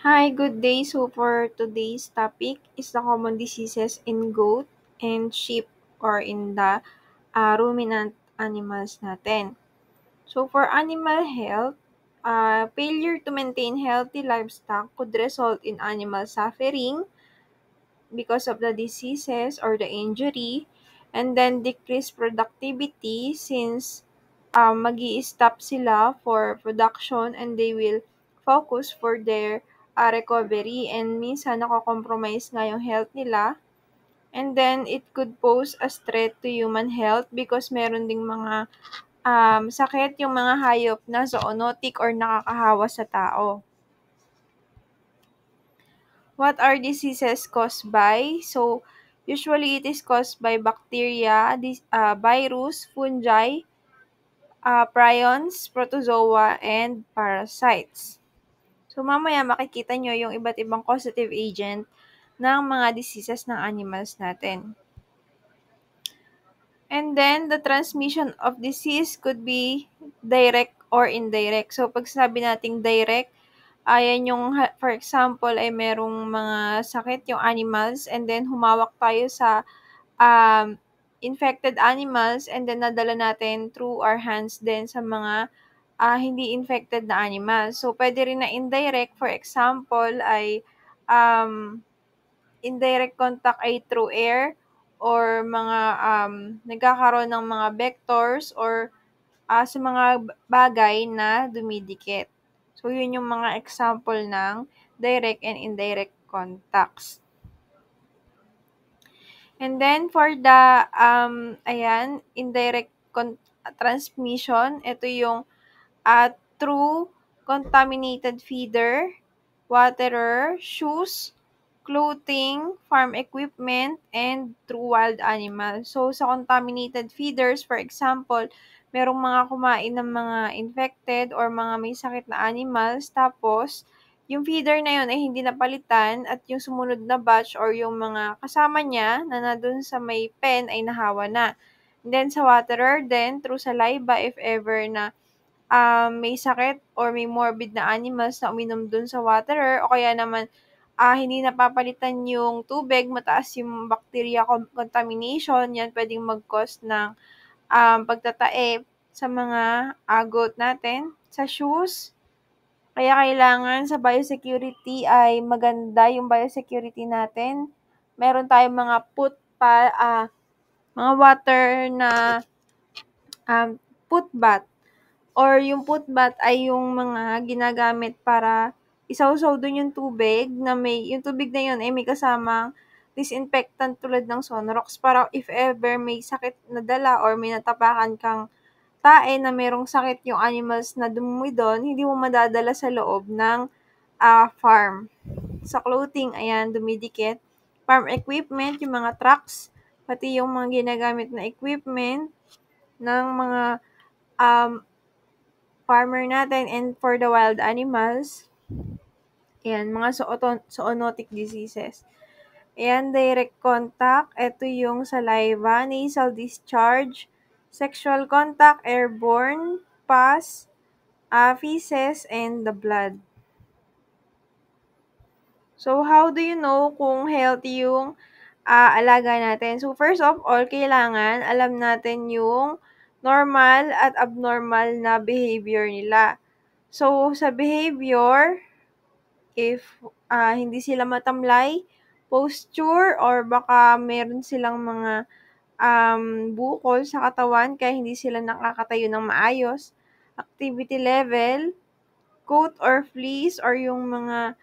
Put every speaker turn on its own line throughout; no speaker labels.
Hi, good day. So for today's topic is the common diseases in goat and sheep or in the ruminant animals natin. So for animal health, failure to maintain healthy livestock could result in animal suffering because of the diseases or the injury, and then decreased productivity since mag stop sila for production and they will focus for their recovery, and minsan nako-compromise nga yung health nila. And then it could pose a threat to human health because meron ding mga sakit yung mga hayop na zoonotic or nakakahawa sa tao. What are diseases caused by? So, usually it is caused by bacteria, virus, fungi, prions, protozoa, and parasites. So, mamaya makikita nyo yung iba't ibang causative agent ng mga diseases ng animals natin. And then, the transmission of disease could be direct or indirect. So, pag sabi nating direct, ayan yung, for example, ay merong mga sakit yung animals and then humawak tayo sa infected animals and then nadala natin through our hands din sa mga hindi infected na animals. So, pwede rin na indirect, for example, ay um, indirect contact ay through air or mga nagkakaroon ng mga vectors or sa mga bagay na dumidikit. So, yun yung mga example ng direct and indirect contacts. And then for the indirect transmission, ito yung through contaminated feeder, waterer, shoes, clothing, farm equipment, and through wild animals. So, sa contaminated feeders, for example, merong mga kumain ng mga infected or mga may sakit na animals, tapos, yung feeder na yun ay hindi napalitan at yung sumunod na batch or yung mga kasama niya na nandun sa may pen ay nahawa na. And then, sa waterer din, through saliva, if ever na may sakit or may morbid na animals na uminom dun sa waterer o kaya naman hindi napapalitan yung tubig, mataas yung bacteria contamination, yan pwedeng mag-cause ng pagtatae sa mga goat natin. Sa shoes, kaya kailangan sa biosecurity ay maganda yung biosecurity natin. Meron tayong mga mga water na foot bath. Or yung foot bath ay yung mga ginagamit para isawsaw dun yung tubig na yung tubig na yun ay may kasamang disinfectant tulad ng Sonrox para if ever may sakit na dala or may natapakan kang tae na merong sakit yung animals na dumumi doon, hindi mo madadala sa loob ng farm. Sa clothing, ayan, dumidikit. Farm equipment, yung mga trucks, pati yung mga ginagamit na equipment ng mga um, farmer natin, and for the wild animals, ayan, mga zoonotic diseases. Ayan, direct contact, ito yung saliva, nasal discharge, sexual contact, airborne, pus, feces, and the blood. So, how do you know kung healthy yung alaga natin? So, first of all, kailangan alam natin yung normal at abnormal na behavior nila. So, sa behavior, if hindi sila matamlay, posture, or baka meron silang mga bukol sa katawan kaya hindi sila nakakatayo ng maayos, activity level, coat or fleece, or yung mga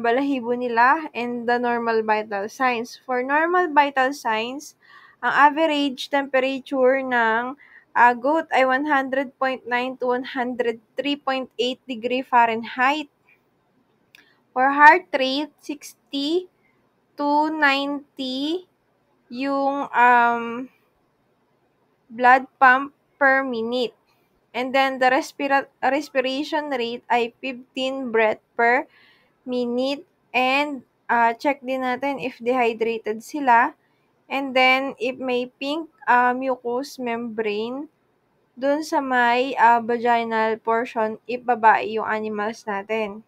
balahibo nila, and the normal vital signs. For normal vital signs, ang average temperature ng goat ay 100.9 to 103.8 degree Fahrenheit. For heart rate, 60 to 90 yung blood pump per minute. And then, the respiration rate ay 15 breath per minute. And check din natin if dehydrated sila. And then, if may pink mucous membrane dun sa may vaginal portion, if babae yung animals natin.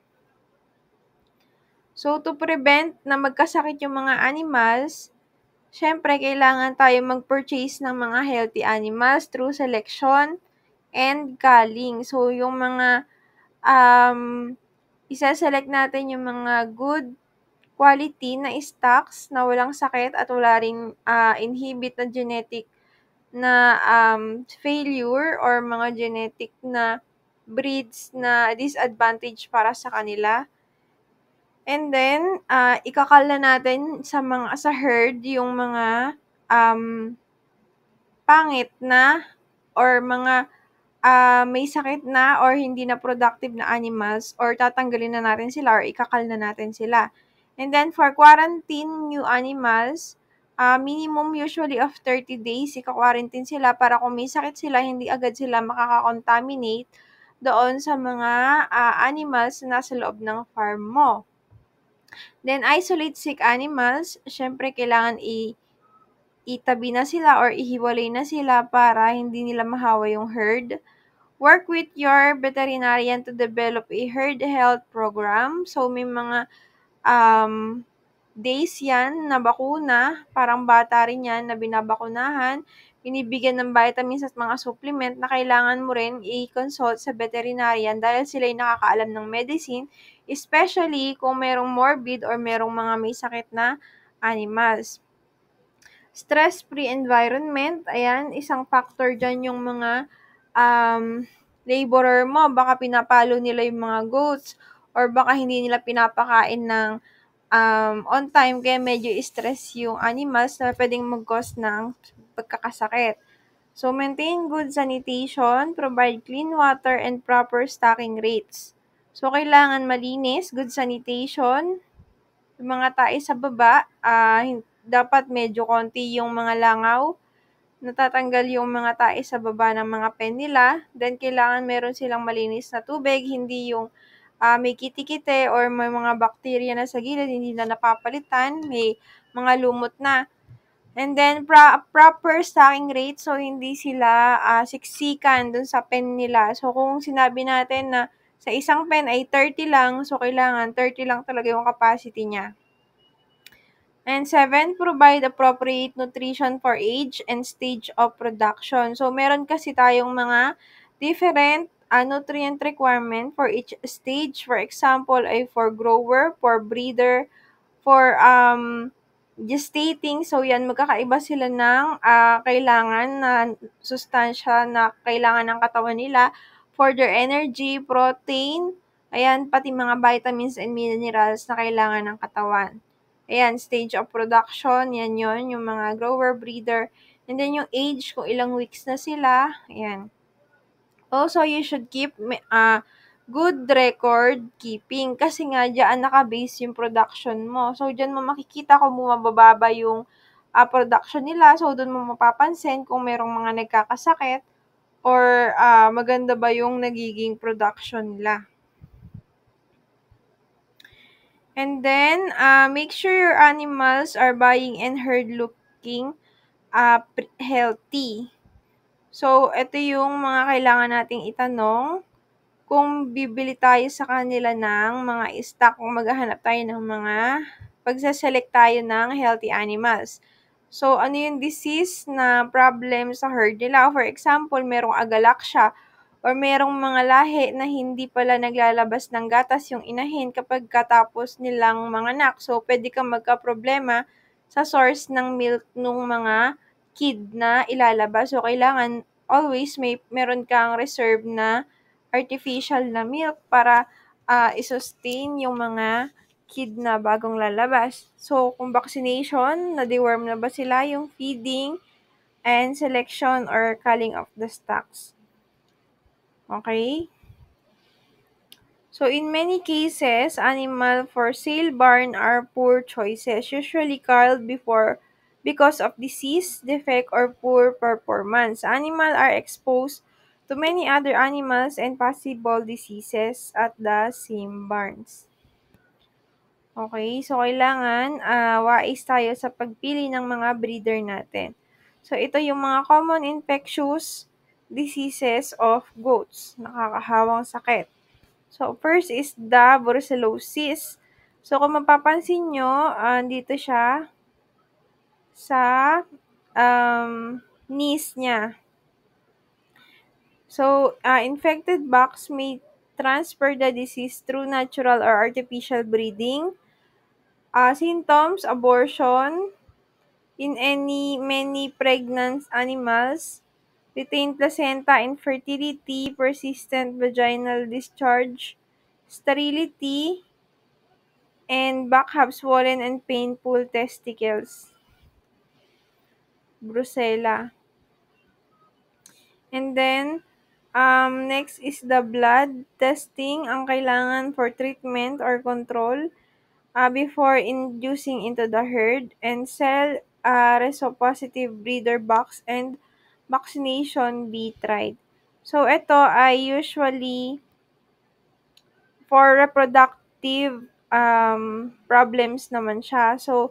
So, to prevent na magkasakit yung mga animals, syempre kailangan tayo mag-purchase ng mga healthy animals through selection and culling. So, yung mga isa-select natin yung mga good quality na stocks na walang sakit at wala ring inhibit na genetic na failure or mga genetic na breeds na disadvantage para sa kanila. And then, ikakal na natin sa herd yung mga pangit na or mga may sakit na or hindi na productive na animals or tatanggalin na natin sila or ikakal na natin sila. And then, for quarantine new animals, minimum usually of 30 days, ika-quarantine sila para kung may sakit sila, hindi agad sila makaka-contaminate doon sa mga animals na nasa loob ng farm mo. Then, isolate sick animals. Syempre, kailangan itabi na sila or ihiwalay na sila para hindi nila mahawa yung herd. Work with your veterinarian to develop a herd health program. So, may mga days yan na bakuna, parang bata rin yan na binabakunahan, binibigyan ng vitamins at mga supplement na kailangan mo rin i-consult sa veterinarian dahil sila yung nakakaalam ng medicine, especially kung merong morbid or merong mga may sakit na animals. Stress-free environment, ayan, isang factor dyan yung mga laborer mo, baka pinapalo nila yung mga goats or baka hindi nila pinapakain ng on time kaya medyo stress yung animals na pwedeng mag-cause ng pagkakasakit. So, maintain good sanitation, provide clean water, and proper stocking rates. So, kailangan malinis, good sanitation, yung mga tae sa baba, dapat medyo konti yung mga langaw, natatanggal yung mga tae sa baba ng mga pen nila, then kailangan meron silang malinis na tubig, hindi yung may kitikite or may mga bakterya na sa gilid, hindi na napapalitan, may mga lumot na. And then, proper stocking rate, so hindi sila siksikan dun sa pen nila. So, kung sinabi natin na sa isang pen ay 30 lang, so kailangan 30 lang talaga yung capacity niya. And 7, provide appropriate nutrition for age and stage of production. So, meron kasi tayong mga different nutrient requirement for each stage. For example, ay for grower, for breeder, for gestating. So, yan, magkakaiba sila ng kailangan na sustansya na kailangan ng katawan nila for their energy, protein, ayan, pati mga vitamins and minerals na kailangan ng katawan. Ayan, stage of production, yan yon yung mga grower, breeder. And then yung age, kung ilang weeks na sila, ayan. Also, you should keep good record keeping kasi nga diyan naka-base yung production mo. So, diyan mo makikita kung bumababa yung production nila. So, doon mo mapapansin kung merong mga nagkakasakit or maganda ba yung nagiging production nila. And then, make sure your animals are buying and herd looking healthy. So, ito yung mga kailangan nating itanong kung bibili tayo sa kanila ng mga stock, kung maghahanap tayo ng mga pagsaselect tayo ng healthy animals. So, ano yung disease na problem sa herd nila? For example, merong agalaksya or merong mga lahi na hindi pala naglalabas ng gatas yung inahin kapag katapos nilang manganak. So, pwede kang magka-problema sa source ng milk ng mga kid na ilalabas. So, kailangan always meron kang reserve na artificial na milk para i-sustain yung mga kid na bagong lalabas. So, kung vaccination, na-deworm na ba sila, yung feeding, and selection or culling of the stocks. Okay? So, in many cases, animal for sale barn are poor choices, usually culled because of disease, defect, or poor performance. Animals are exposed to many other animals and possible diseases at the same barns. Okay, so kailangan wais tayo sa pagpili ng mga breeder natin. So, ito yung mga common infectious diseases of goats, nakakahawang sakit. So, first is the brucellosis. So, kung mapapansin nyo, dito siya sa knees niya. So, infected bugs may transfer the disease through natural or artificial breeding. Symptoms, abortion in many pregnant animals, retained placenta, infertility, persistent vaginal discharge, sterility, and back have swollen and painful testicles. Brucella. And then, next is the blood testing ang kailangan for treatment or control before inducing into the herd, and cell resopositive breeder box and vaccination be tried. So, ito ay usually for reproductive problems naman siya. So,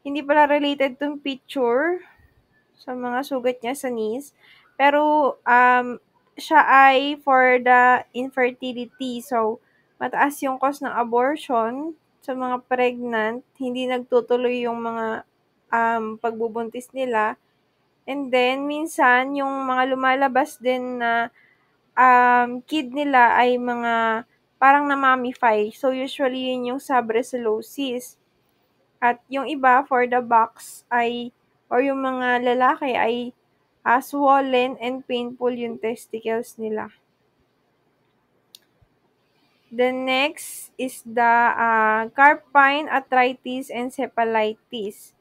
hindi pala related tong picture sa mga sugat niya sa knees. Pero, siya ay for the infertility. So, mataas yung cause ng abortion sa mga pregnant, hindi nagtutuloy yung mga pagbubuntis nila. And then, minsan, yung mga lumalabas din na kid nila ay mga parang na-mummify. So, usually, yun yung subbrcellosis. At yung iba for the box ay or yung mga lalaki ay swollen and painful yung testicles nila. The next is the carpine arthritis encephalitis.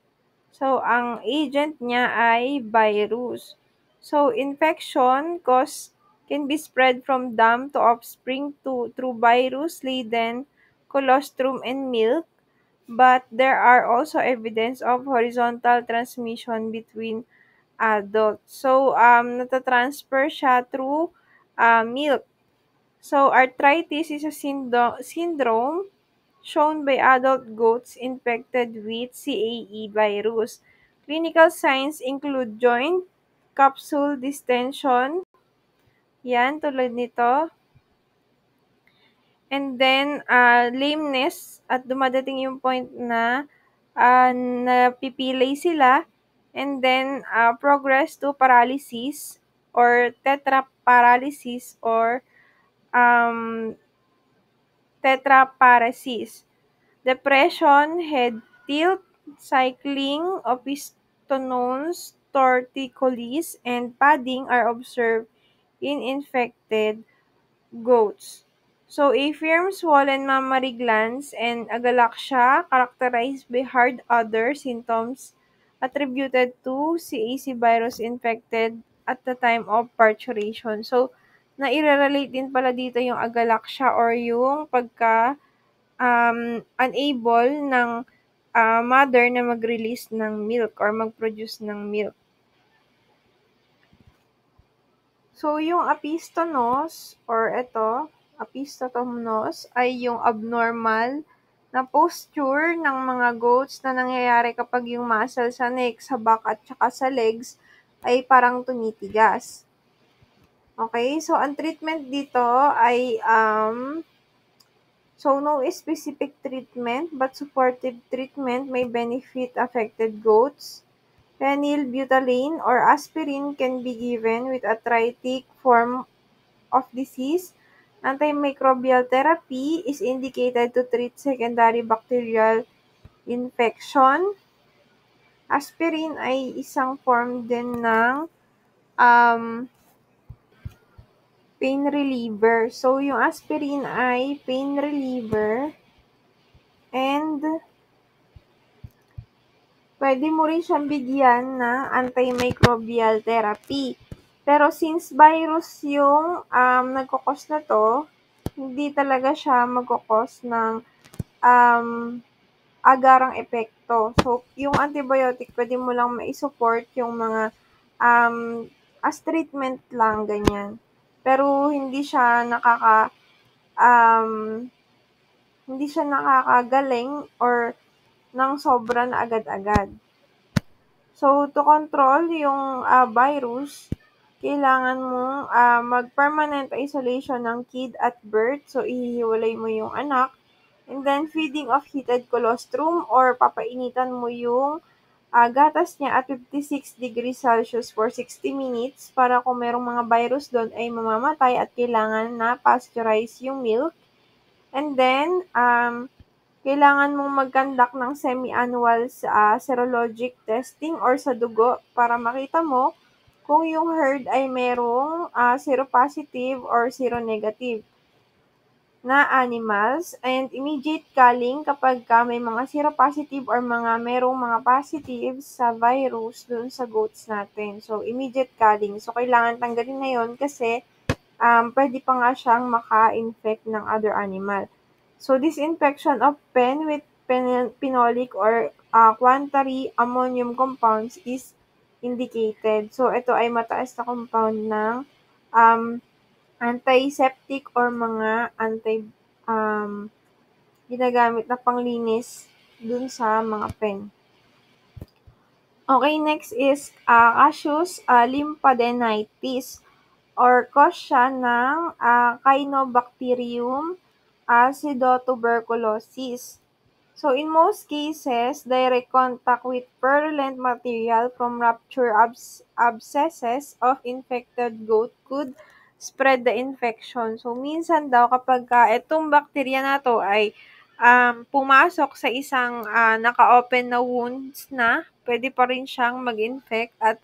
So, ang agent niya ay virus. So, infection can be spread from dam to offspring through virus-laden colostrum and milk. But there are also evidence of horizontal transmission between adults. So, natatransfer siya through milk. So, arthritis is a syndrome shown by adult goats infected with CAE virus. Clinical signs include joint, capsule distension, yan, tulad nito. And then, lameness at dumadating yung point na napipilay sila. And then, progress to paralysis or tetraparalysis or um, tetraparesis. Depression, head tilt, cycling, opisthosinosis, torticollis, and padding are observed in infected goats. So, a firm swollen mammary glands and agalaxia characterized by hard odor symptoms attributed to CAC virus infected at the time of parturition. So, nairelate din pala dito yung agalaxia or yung pagka unable ng mother na mag-release ng milk or mag-produce ng milk. So, yung apistonos or apistotomnos ay yung abnormal na posture ng mga goats na nangyayari kapag yung muscle sa neck, sa back at saka sa legs ay parang tumitigas. Okay, so ang treatment dito ay so no specific treatment but supportive treatment may benefit affected goats. Phenylbutylene or aspirin can be given with arthritic form of disease. Antimicrobial therapy is indicated to treat secondary bacterial infection. Aspirin ay isang form din ng pain reliever. So, yung aspirin ay pain reliever and pwede mo rin siyang bigyan ng antimicrobial therapy. Pero since virus yung nagkakos na to, hindi talaga siya magkakos ng agarang epekto. So, yung antibiotic, pwede mo lang ma-support yung mga as treatment lang, ganyan. Pero hindi siya nakakagaling or ng sobra na agad-agad. So, to control yung virus, kailangan mong mag-permanent isolation ng kid at birth. So, ihiwalay mo yung anak. And then feeding of heated colostrum or papainitan mo yung gatas niya at 56 degrees Celsius for 60 minutes para kung merong mga virus doon ay mamamatay at kailangan na pasteurize yung milk. And then, kailangan mong mag-conduct ng semi-annual serologic testing or sa dugo para makita mo kung yung herd ay merong seropositive or seronegative na animals and immediate culling kapagka may mga seropositive or merong mga positive sa virus dun sa goats natin. So, immediate culling. So, kailangan tanggalin na yun kasi puwede pa nga siyang maka-infect ng other animal. So, disinfection of pen with phenolic or quaternary ammonium compounds is indicated. So, ito ay mataas na compound ng um, antiseptic or mga um, ginagamit na panglinis dun sa mga pen. Okay, next is Cassius lymphadenitis or cause siya ng Cyanobacterium acidotuberculosis. So, in most cases, direct contact with purulent material from rupture abscesses of infected goat could spread the infection. So, minsan daw kapag itong bakterya na to ay pumasok sa isang naka-open na wounds na, pwede pa rin siyang mag-infect at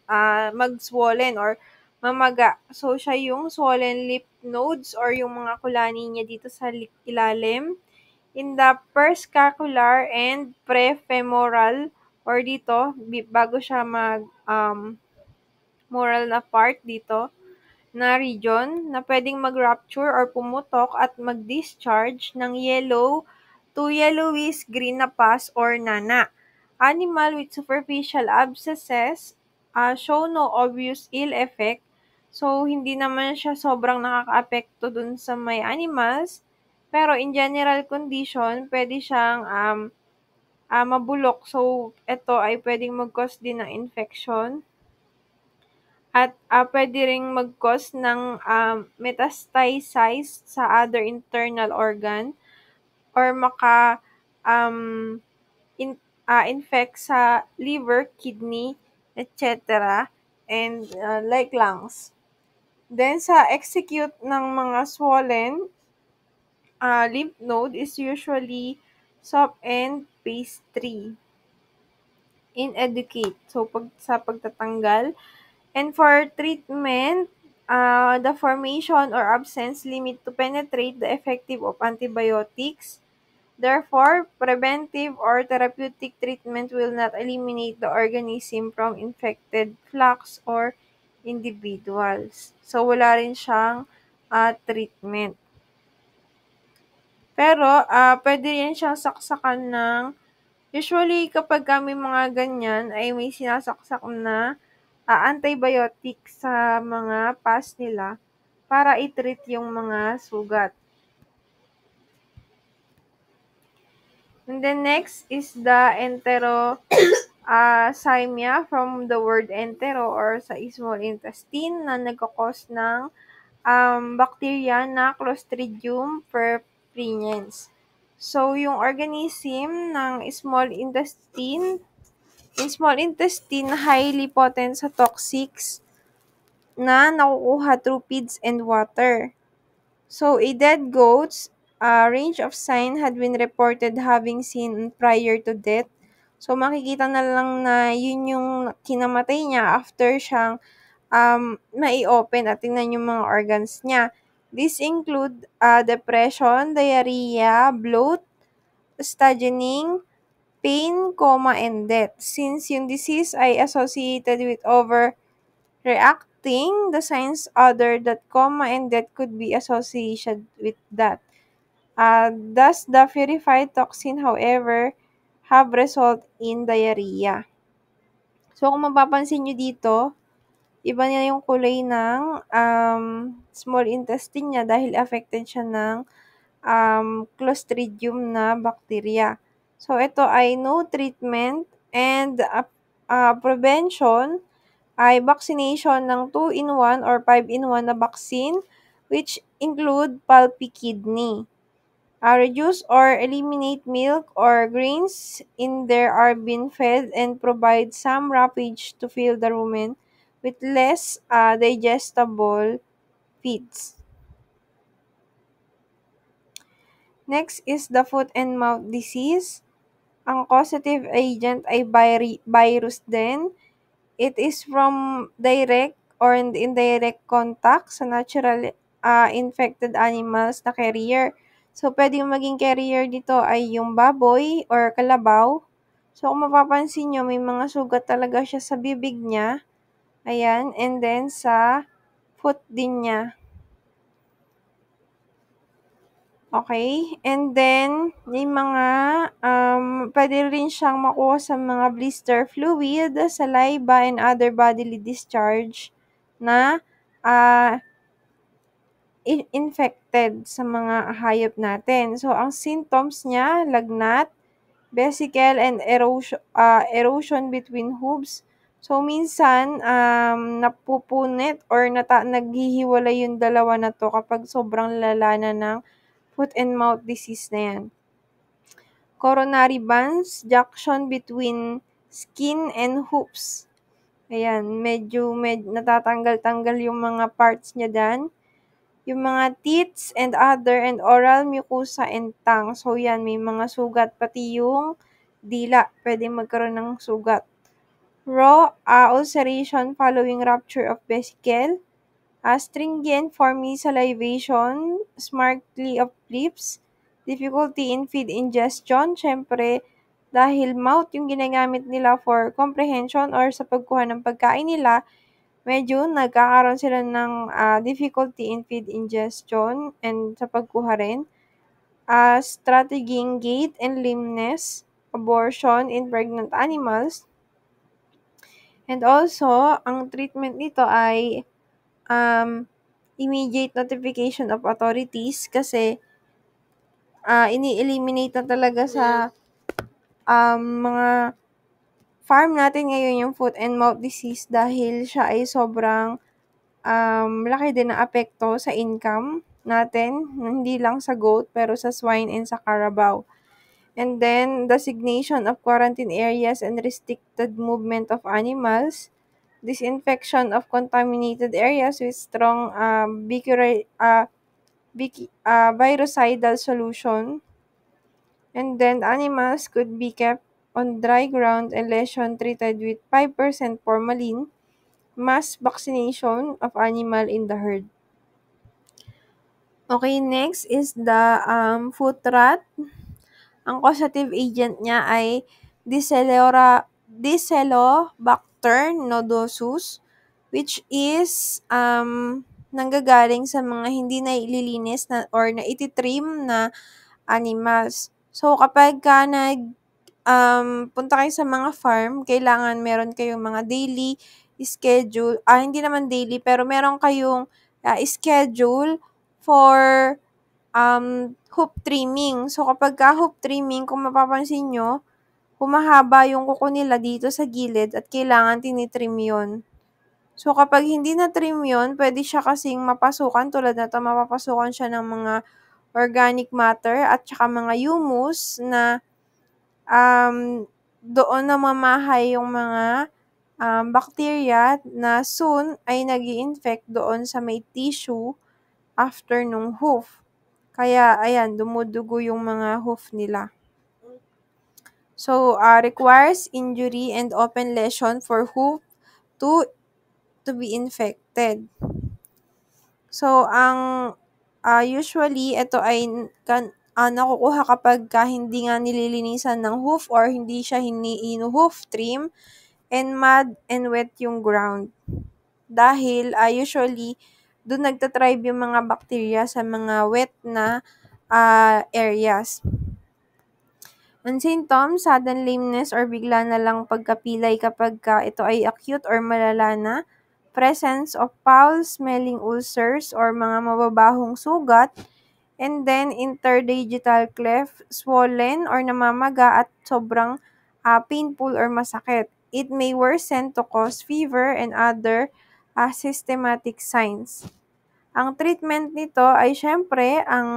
mag-swollen or mamaga. So, siya yung swollen lymph nodes or yung mga kulani niya dito sa ilalim in the perscapular and prefemoral or dito, bago siya moral na part dito, na region na pwedeng mag-rupture or pumutok at mag-discharge ng yellow to yellowish green na pus or nana. Animal with superficial abscesses show no obvious ill effect. So, hindi naman siya sobrang nakaka-apekto dun sa may animals. Pero in general condition, pwede siyang mabulok. So, ito ay pwedeng mag-cause din ng infection. At puwede ring mag-cause ng metastasis sa other internal organ or um, infect sa liver, kidney, etc. and like lungs. Then sa execute ng mga swollen lymph node is usually soft and pastry. Ineducate. So, sa pagtatanggal. And for treatment, the formation or absence limit to penetrate the effective of antibiotics. Therefore, preventive or therapeutic treatment will not eliminate the organism from infected flocks or individuals. So, wala rin siyang treatment. Pero, pwede rin siyang saksakan ng, usually kapag may mga ganyan, ay may sinasaksak na antibiotic sa mga pus nila para i-treat yung mga sugat. And then next is the enterocymia from the word entero or sa small intestine na nagkakos ng bacteria na Clostridium perfringens. So, yung organism ng small intestine highly potent sa toxics na nakukuha through feeds and water. So, a dead goat's range of sign had been reported having seen prior to death. So, makikita na lang na yun yung kinamatay niya after siyang mai-open at tingnan yung mga organs niya. These include depression, diarrhea, bloat, staging, pain, coma, and death. Since yung disease ay associated with overreacting, the signs other that coma and death could be associated with that. Thus, the purified toxin, however, have result in diarrhea. So, kung mapapansin nyo dito, iba na yung kulay ng small intestine niya dahil affected siya ng Clostridium na bacteria. So, ito ay no treatment and prevention ay vaccination ng 2-in-1 or 5-in-1 na vaccine which include pulpy kidney. Reduce or eliminate milk or grains in there are being fed and provide some roughage to fill the rumen with less digestible feeds. Next is the foot and mouth disease. Ang causative agent ay virus din. It is from direct or indirect contact sa natural infected animals na carrier. So, pwedeng maging carrier dito ay yung baboy or kalabaw. So, kung mapapansin nyo, may mga sugat talaga siya sa bibig niya. Ayan. And then, sa foot din niya. Okay, and then may mga puwede rin siyang makuha sa mga blister fluid, saliva, and other bodily discharge na, infected sa mga hayop natin. So, ang symptoms niya, lagnat, vesicle, and erosion between hooves. So, minsan, napupunit or naghihiwalay yung dalawa na 'to kapag sobrang lala na ng foot and mouth disease na 'yan. Coronary bands, junction between skin and hooves. Ayan, medyo natatanggal-tanggal yung mga parts niya diyan. Yung mga teeth and other and oral mucosa and tongue. So, yan, may mga sugat. Pati yung dila, pwedeng magkaroon ng sugat. Raw ulceration following rupture of vesicle. Astringent for salivation, smartly of lips, difficulty in feed ingestion, syempre, dahil mouth yung ginagamit nila for comprehension or sa pagkuha ng pagkain nila, medyo nagkakaroon sila ng difficulty in feed ingestion and sa pagkuha rin. Strateging gait and lameness, abortion in pregnant animals. And also, ang treatment nito ay immediate notification of authorities kasi ini-eliminate na talaga sa mga farm natin ngayon yung foot and mouth disease dahil siya ay sobrang laki din na apekto sa income natin, hindi lang sa goat pero sa swine and sa carabao. And then, designation of quarantine areas and restricted movement of animals, disinfection of contaminated areas with strong virucidal solution, and then animals could be kept on dry ground and lesion treated with 5% formalin, mass vaccination of animal in the herd. Okay, next is the foot rot. Ang causative agent niya ay Decelobacter nodosus, which is nanggagaling sa mga hindi na ililinis na or na ititrim na animals. So, kapagka punta kayo sa mga farm, kailangan meron kayong mga daily schedule, hindi naman daily, pero meron kayong schedule for hoof trimming. So, kapagka hoof trimming, kung mapapansin nyo, humahaba yung kuko nila dito sa gilid at kailangan tinitrim yun. So, kapag hindi na-trim yun, pwede siya kasing mapasukan, tulad na ito, mapapasukan siya ng mga organic matter at saka mga humus na doon namamahay yung mga bacteria na soon ay nag-i-infect doon sa may tissue after nung hoof. Kaya, ayan, dumudugo yung mga hoof nila. So, requires injury and open lesion for hoof to be infected. So, ang usually, ito ay nakukuha kapag hindi nga nililinisan ng hoof or hindi siya hoof trim and mud and wet yung ground. Dahil usually, doon nagtatribe yung mga bacteria sa mga wet na areas. Ang symptoms, sudden lameness or bigla na lang pagkapilay kapag ito ay acute or malala na. Presence of foul-smelling ulcers or mga mababahong sugat. And then, interdigital cleft, swollen or namamaga at sobrang painful or masakit. It may worsen to cause fever and other systematic signs. Ang treatment nito ay siyempre ang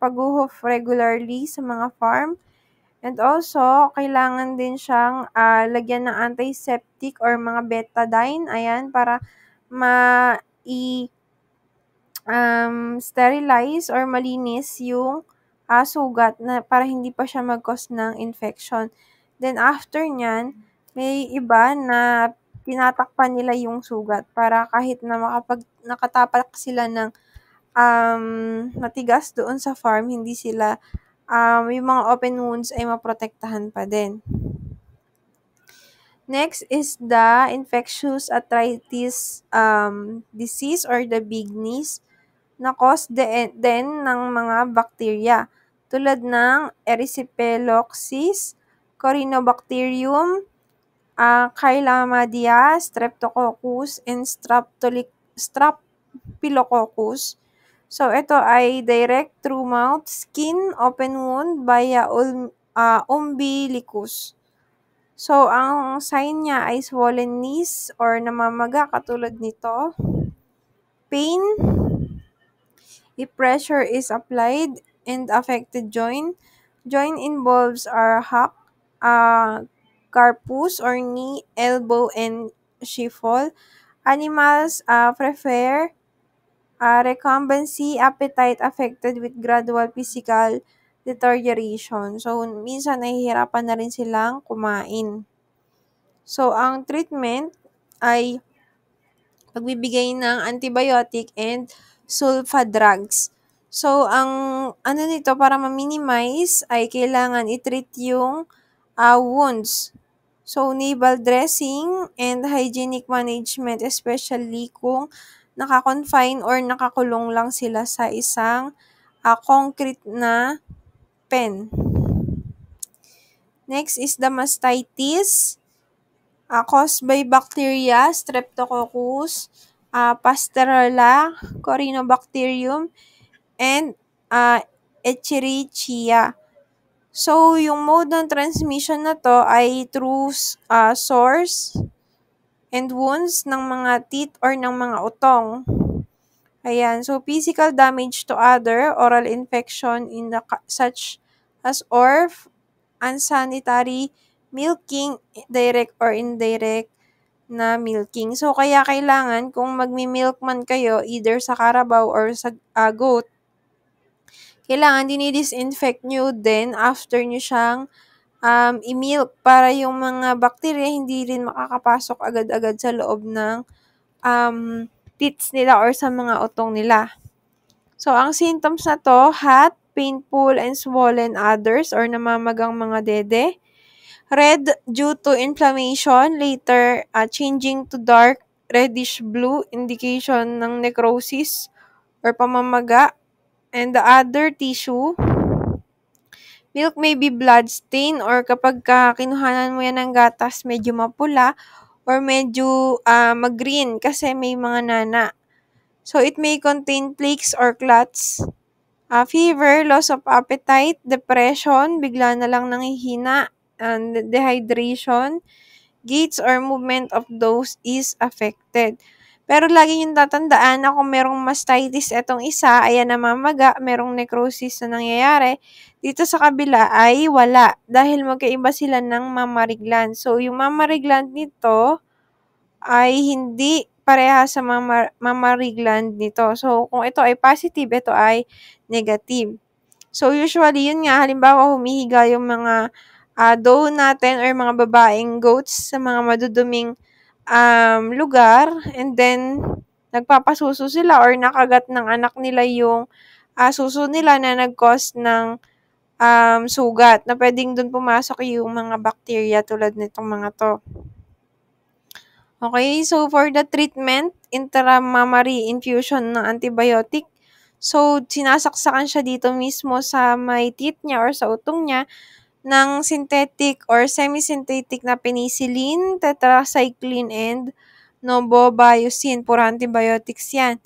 paghuhuf regularly sa mga farm and also kailangan din siyang, lagyan ng antiseptic or mga betadine, ayan, para mai sterilize or malinis yung, sugat na para hindi pa siya mag-cause ng infection. Then after niyan, may iba na tinatakpan nila yung sugat para kahit na nakatapak sila ng, matigas doon sa farm, hindi sila, yung mga open wounds ay maprotektahan pa din. Next is the infectious arthritis disease or the bignies na cause din ng mga bakterya tulad ng Erysipelosis, Corynebacterium, Chlamydia, Streptococcus, and Staphylococcus. So, ito ay direct through mouth, skin, open wound via umbilicus. So, ang sign niya ay swollen knees or namamaga katulad nito. Pain if pressure is applied and affected joint. Joint involves are hock, carpus or knee, elbow, and shuffle. Animals prefer recumbency, appetite affected with gradual physical deterioration. So, minsan nahihirapan na rin silang kumain. So, ang treatment ay pagbibigay ng antibiotic and sulfa drugs. So, ang ano nito para ma-minimize ay kailangan i-treat yung wounds. So, naval dressing and hygienic management, especially kung naka-confine or nakakulong lang sila sa isang concrete na pen. Next is the mastitis, caused by bacteria, Streptococcus, Pasteurella, Corynebacterium, and Escherichia. So, yung mode ng transmission na to ay through sores and wounds ng mga teeth or ng mga utong. Ayan. So, physical damage to other oral infection in the such as unsanitary milking, direct or indirect na milking. So, kaya kailangan kung magmi-milk man kayo either sa Carabao or sa goat, kailangan dinidisinfect nyo din after nyo siyang i-milk para yung mga bacteria hindi rin makakapasok agad-agad sa loob ng teats nila or sa mga utong nila. So, ang symptoms na to, hot, painful, and swollen udders or namamagang mga dede. Red due to inflammation, later changing to dark reddish blue, indication ng necrosis or pamamaga. And the other tissue, milk may be blood stain or kapag kinuhanan mo yan ng gatas, medyo mapula or medyo mag-green kasi may mga nana. So, it may contain flakes or clots. Fever, loss of appetite, depression, bigla na lang nanghihina, and dehydration, gaits or movement of those is affected. Pero lagi yung tatandaan na kung merong mastitis etong isa, ayan namamaga, merong necrosis na nangyayari, dito sa kabila ay wala dahil magkaiba sila ng mammary gland. So, yung mammary gland nito ay hindi pareha sa mammary gland nito. So, kung ito ay positive, ito ay negative. So, usually, yun nga, halimbawa, humihiga yung mga doe natin or mga babaeng goats sa mga maduduming lugar and then nagpapasuso sila or nakagat ng anak nila yung suso nila na nag-cause ng sugat na pwedeng dun pumasok yung mga bacteria tulad nitong mga to. Okay, so for the treatment, intramammary infusion ng antibiotic. So, sinasaksakan siya dito mismo sa may teeth niya or sa utong niya ng synthetic or semi-synthetic na penicillin, tetracycline, and novobiocin. Puro antibiotics yan.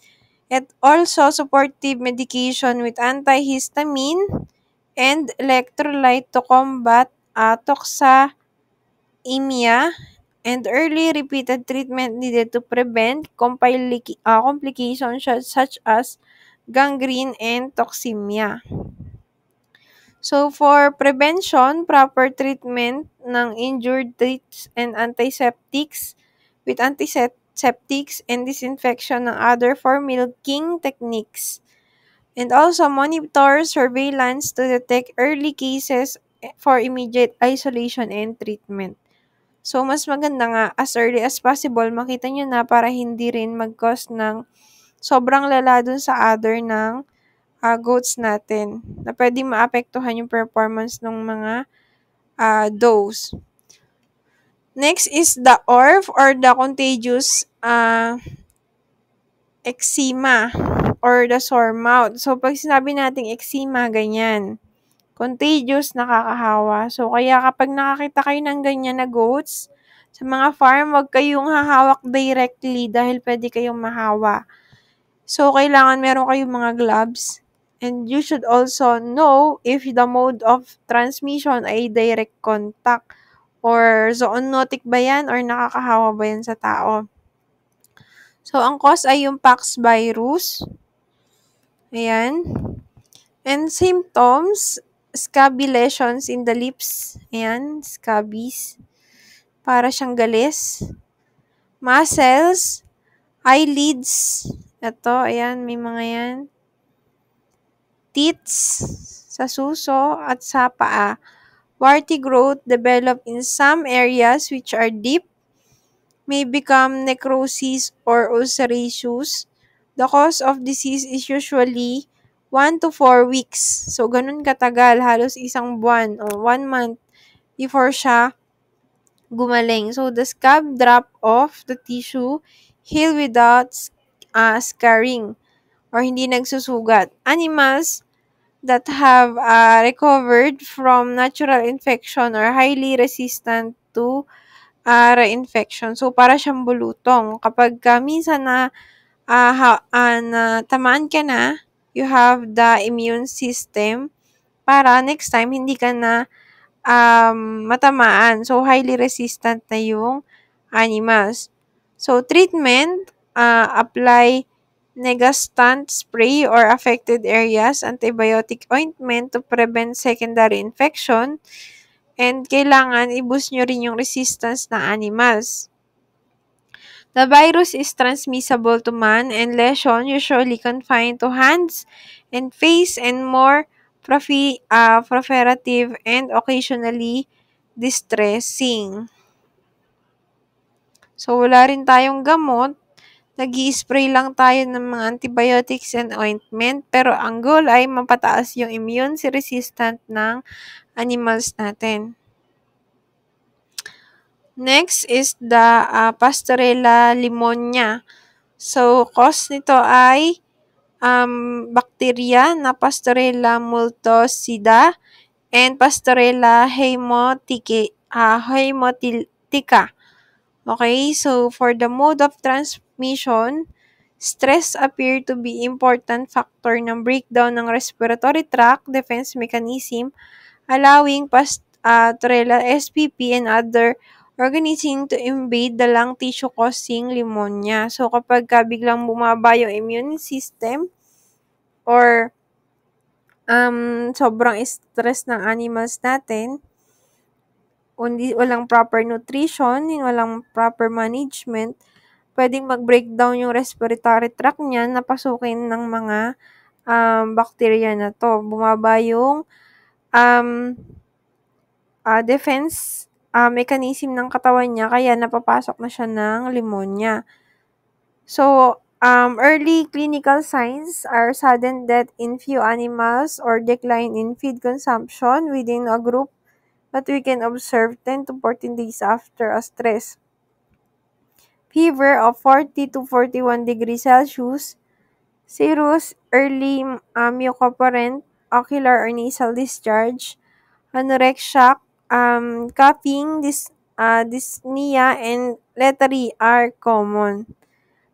At also, supportive medication with antihistamine and electrolyte to combat toxemia and early repeated treatment needed to prevent complications such as gangrene and toxemia. So, for prevention, proper treatment ng injured teeth and antiseptics and disinfection ng other for milking techniques. And also, monitor surveillance to detect early cases for immediate isolation and treatment. So, mas maganda nga as early as possible makita nyo na para hindi rin mag-cause ng sobrang lala dun sa other ng goats natin na pwedeng maapektuhan yung performance ng mga does. Next is the ORF or the contagious eczema or the sore mouth. So, pag sinabi nating eczema, ganyan. Contagious, nakakahawa. So, kaya kapag nakakita kayo ng ganyan na goats, sa mga farm, wag kayong hahawak directly dahil pwede kayong mahawa. So, kailangan meron kayong mga gloves. And you should also know if the mode of transmission ay direct contact or zoonotic ba yan or nakakahawa ba yan sa tao. So, ang cause ay yung pox virus. Ayan. And symptoms, scabby lesions in the lips. Ayan, scabies. Para siyang galis. Muscles, eyelids. Ito, ayan, may mga yan. Teats sa suso at sa paa. Warty growth develop in some areas which are deep, may become necrosis or ulceraceous. The cause of disease is usually 1 to 4 weeks. So, ganun katagal, halos isang buwan o 1 month before siya gumaling. So, the scab drop off the tissue, heal without scarring or hindi nagsusugat. Animals that have recovered from natural infection or highly resistant to reinfection. So, para siyang bulutong. Kapag minsan na tamaan ka na, you have the immune system para next time hindi ka na matamaan. So, highly resistant na yung animals. So, treatment, apply Negastant spray or affected areas, antibiotic ointment to prevent secondary infection, and kailangan i-boost nyo rin yung resistance ng animals. The virus is transmissible to man and lesion usually confined to hands and face and more proliferative and occasionally distressing. So, wala rin tayong gamot. Nag-i-spray lang tayo ng mga antibiotics and ointment, pero ang goal ay mapataas yung immune resistant ng animals natin. Next is the Pasteurella pneumonia. So, cause nito ay bacteria na Pasteurella multocida and Pasteurella haemolytica. Okay, so for the mode of transmission, stress appear to be important factor ng breakdown ng respiratory tract defense mechanism, allowing Pasteurella SPP and other organism to invade the lung tissue causing pneumonia. So, kapag biglang bumaba yung immune system or sobrang stress ng animals natin, walang proper nutrition, walang proper management, pwedeng mag-breakdown yung respiratory tract niya na pasukin ng mga bacteria na to. Bumaba yung defense mechanism ng katawan niya, kaya napapasok na siya ng pneumonia. So, early clinical signs are sudden death in few animals or decline in feed consumption within a group that we can observe 10 to 14 days after a stress. Fever of 40 to 41 degrees Celsius, serous early mucopurulent ocular or nasal discharge, anorexia, coughing, dyspnea, and lethargy are common.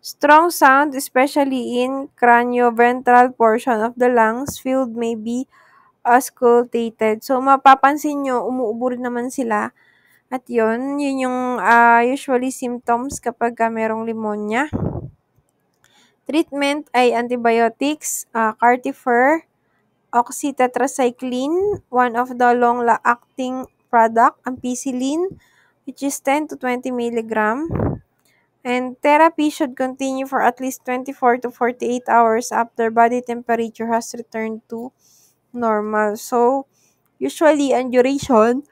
Strong sound, especially in cranioventral portion of the lungs, filled may be auscultated. So, mapapansin nyo, umuubo rin naman sila At yun yung usually symptoms kapagka merong pneumonia. Treatment ay antibiotics, Cartifer, oxytetracycline, one of the long-acting product, ampicillin, which is 10 to 20 milligram. And therapy should continue for at least 24 to 48 hours after body temperature has returned to normal. So, usually, ang duration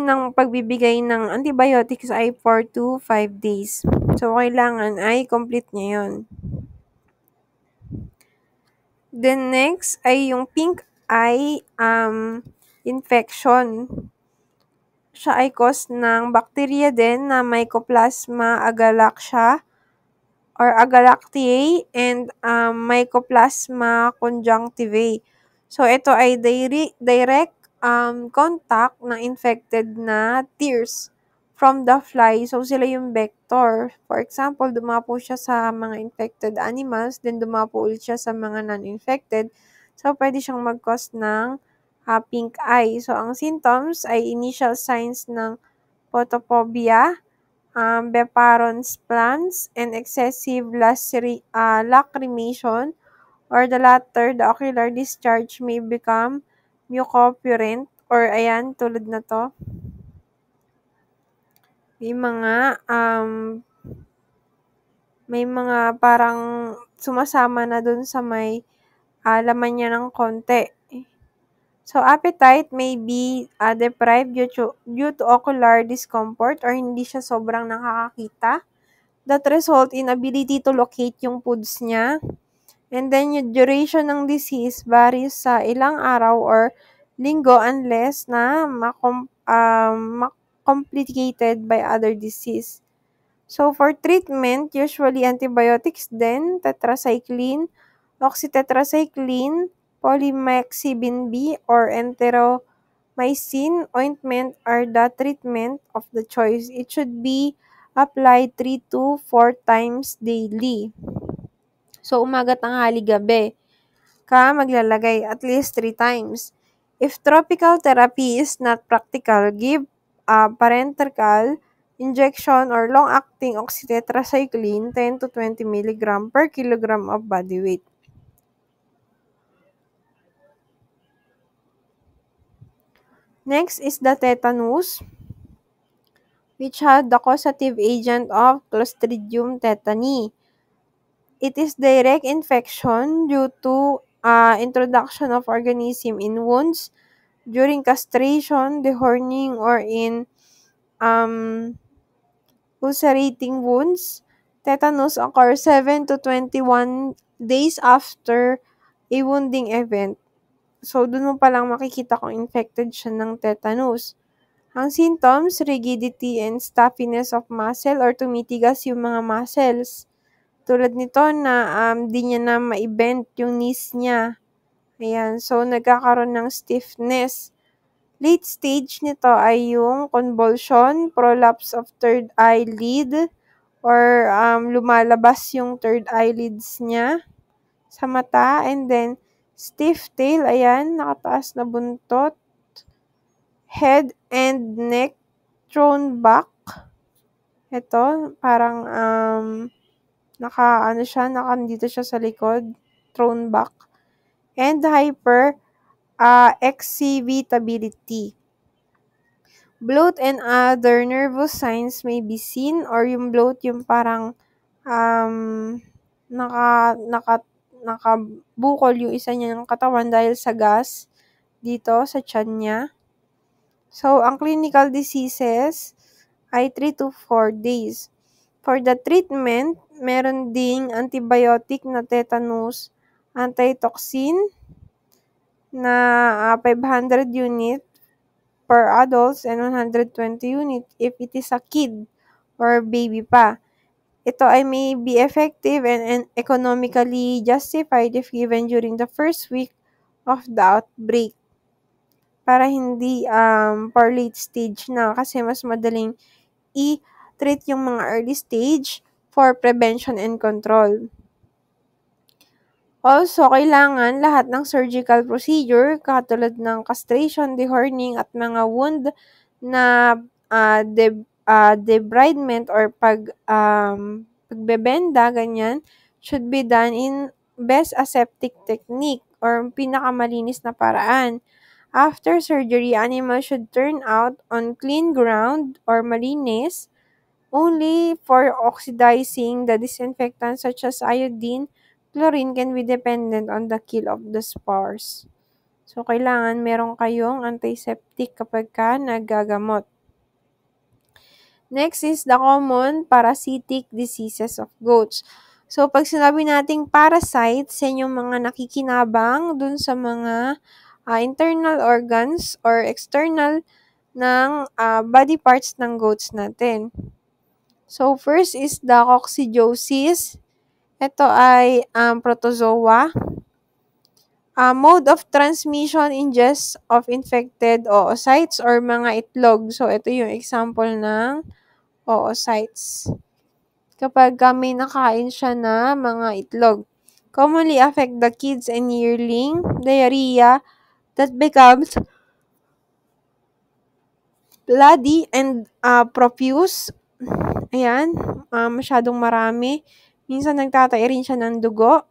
ng pagbibigay ng antibiotics ay 4 to 5 days. So, kailangan ay complete niya yun. Then next ay yung pink eye infection. Siya ay cause ng bacteria din na Mycoplasma agalactiae and Mycoplasma conjunctivae. So, ito ay direct contact ng infected na tears from the fly. So, sila yung vector. For example, dumapo siya sa mga infected animals, then dumapo ulit siya sa mga non-infected. So, pwede siyang mag-cause ng pink eye. So, ang symptoms ay initial signs ng photophobia, Beparon plans, and excessive lacrimation, or the latter, the ocular discharge may become mucopurulent, or ayan, tulad na to. May mga parang sumasama na dun sa may laman niya ng konti. So, appetite may be deprived due to ocular discomfort or hindi siya sobrang nakakakita. That result in ability to locate yung foods niya. And then, yung duration ng disease varies sa ilang araw or linggo unless na complicated by other disease. So, for treatment, usually antibiotics din, tetracycline, oxytetracycline, polymyxibin B, or enteromycin ointment are the treatment of the choice. It should be applied 3 to 4 times daily. So, umaga, tanghali, gabi ka maglalagay at least 3 times. If tropical therapy is not practical, give parenteral injection or long-acting oxytetracycline 10 to 20 mg per kilogram of body weight. Next is the tetanus, which had the causative agent of Clostridium tetani. It is direct infection due to introduction of organism in wounds during castration, dehorning, or in ulcerating wounds. Tetanus occurs 7 to 21 days after a wounding event. So, dun mo palang makikita kung infected siya ng tetanus. Ang symptoms, rigidity and stuffiness of muscle or tumitigas yung mga muscles. Tulad nito na di niya na ma-bend yung knees niya. Ayan, so nagkakaroon ng stiffness. Late stage nito ay yung convulsion, prolapse of third eyelid, or lumalabas yung third eyelids niya sa mata, and then stiff tail, ayan, nakataas na buntot, head and neck thrown back. Ito, parang nakandito siya sa likod, thrown back, and excitability. Bloat and other nervous signs may be seen, or yung bloat yung parang nakabukol yung isa niya ng katawan dahil sa gas dito sa tiyan niya. So, ang clinical diseases ay 3 to 4 days. For the treatment, meron ding antibiotic na tetanus antitoxin na 500 unit per adults and 120 unit if it is a kid or baby pa. Ito ay may be effective and economically justified if given during the first week of the outbreak. Para hindi for late stage na, kasi mas madaling i-treat yung mga early stage for prevention and control. Also, kailangan lahat ng surgical procedure katulad ng castration, dehorning at mga wound na debridement or pagbebenda, ganyan, should be done in best aseptic technique or pinakamalinis na paraan. After surgery, animal should turn out on clean ground or malinis only for oxidizing the disinfectants such as iodine. Chlorine can be dependent on the kill of the spores. So, kailangan meron kayong antiseptic kapag ka naggagamot. Next is the common parasitic diseases of goats. So, pag sinabi nating parasites, yan yung mga nakikinabang dun sa mga internal organs or external ng body parts ng goats natin. So, first is the coccidiosis. Ito ay protozoa. Mode of transmission, ingest of infected oocytes or mga itlog. So, ito yung example ng oocytes. Kapag may nakain siya na mga itlog. Commonly affect the kids and yearling. Diarrhea that becomes bloody and profuse. Ayan, masyadong marami. Minsan nagtatay rin siya ng dugo.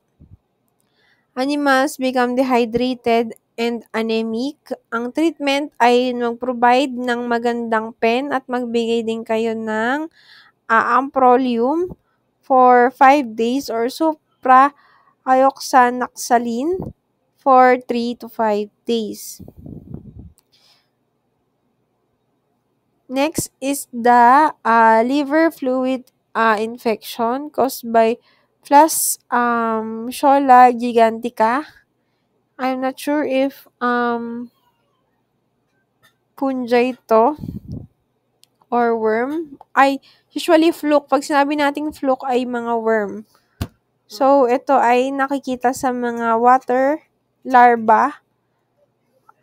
Animals become dehydrated and anemic. Ang treatment ay mag-provide ng magandang pen at magbigay din kayo ng amprolium for 5 days or supraioxanaxaline for 3 to 5 days. Next is the liver fluid infection caused by Shola gigantica. I'm not sure if fungi to or worm. Usually fluke. Pag sinabi nating fluke ay mga worm. So, ito ay nakikita sa mga water larva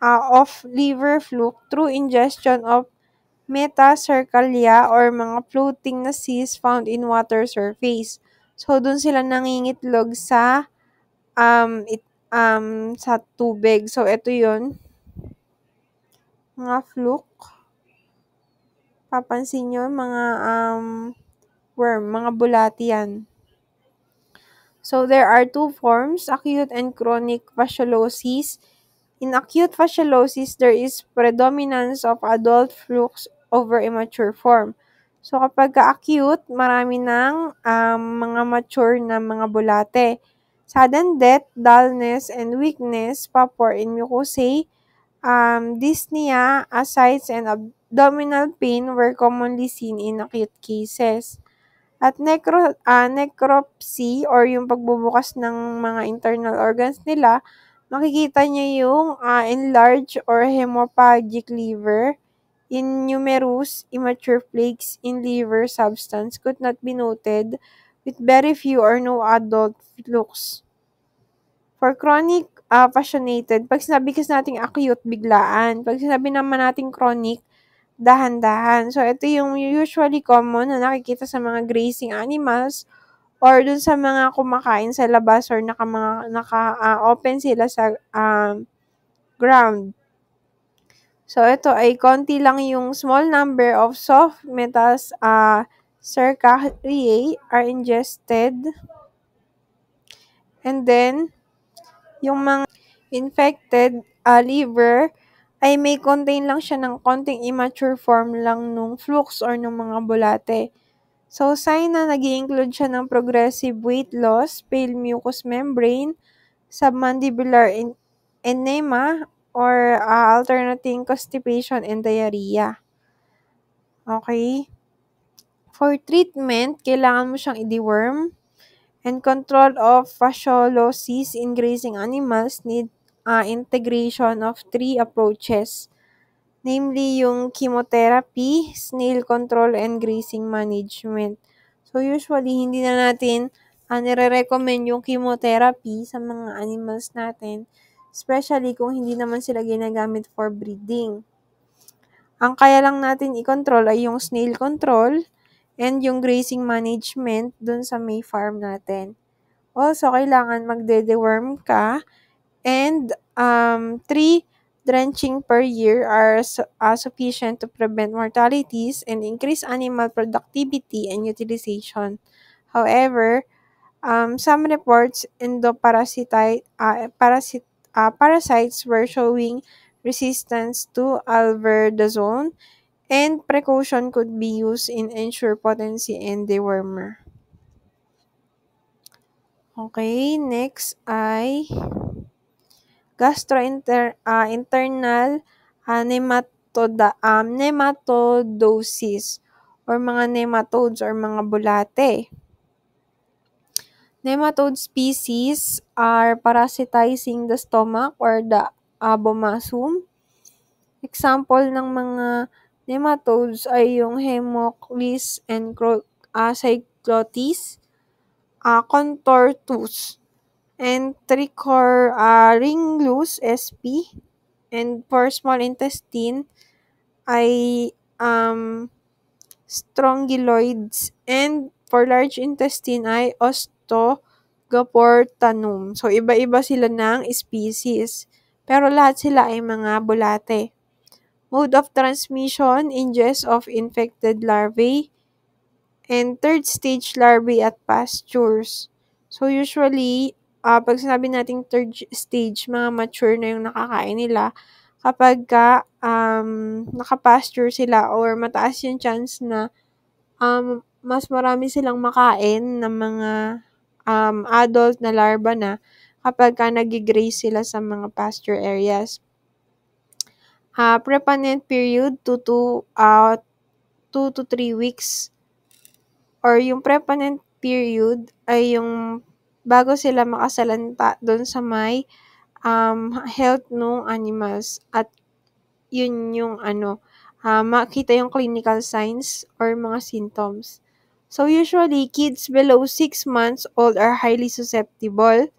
of liver fluke through ingestion of metacercalia or mga floating na cysts found in water surface. So, dun sila nangingitlog sa sa tubig. So, ito yun. Mga fluke. Papansin nyo, mga worm, mga bulati yan. So, there are two forms, acute and chronic fasciolosis. In acute fasciolosis, there is predominance of adult flukes over immature form. So, kapag acute, marami ng mga mature na mga bulate. Sudden death, dullness, and weakness, pupor in mucosae, dyspnea, ascites, and abdominal pain were commonly seen in acute cases. At necropsy or yung pagbubukas ng mga internal organs nila, makikita niyo yung enlarged or hemorrhagic liver, in numerous immature flakes in liver substance could not be noted with very few or no adult flukes. For chronic fascinated, pag sinabi kasi nating acute, biglaan. Pag sinabi naman nating chronic, dahan-dahan. So, ito yung usually common na nakikita sa mga grazing animals or dun sa mga kumakain sa labas or naka-open sila sa ground. So, ito ay konti lang yung small number of soft metals cercariae are ingested. And then, yung mga infected liver ay may contain lang siya ng konting immature form lang nung flukes or nung mga bulate. So, sign na nag-i-include siya ng progressive weight loss, pale mucous membrane, submandibular enema, or alternating constipation and diarrhea. Okay? For treatment, kailangan mo siyang i-deworm, and control of fasciolosis in grazing animals need integration of 3 approaches, namely yung chemotherapy, snail control, and grazing management. So, usually, hindi na natin nire-recommend yung chemotherapy sa mga animals natin, especially kung hindi naman sila ginagamit for breeding. Ang kaya lang natin i-control ay yung snail control and yung grazing management dun sa may farm natin. Also, kailangan magde-deworm ka. And 3 drenching per year are sufficient to prevent mortalities and increase animal productivity and utilization. However, some reports parasites were showing resistance to albendazole, and precaution could be used in ensure potency and dewormer. Okay, next ay internal nematodosis or mga nematodes or mga bulate. Nematode species are parasitizing the stomach or the abomasum. Example ng mga nematodes ay yung Haemococcus and Cyclotis, Contortus, and Trichoringlus sp. And for small intestine ay strongyloids, and for large intestine ay Osteoportanum. So, iba-iba sila ng species. Pero lahat sila ay mga bulate. Mode of transmission, ingest of infected larvae, and third stage larvae at pastures. So, usually, pag sinabi nating third stage, mga mature na yung nakakain nila. Kapag nakapasture sila or mataas yung chance na mas marami silang makain ng mga adult na larva na kapag nag-graze sila sa mga pasture areas. Prepanent period 2 to 3 weeks, or yung prepanent period ay yung bago sila makasalanta doon sa may health ng animals, at yun yung makita yung clinical signs or mga symptoms. So, usually, kids below 6 months old are highly susceptible.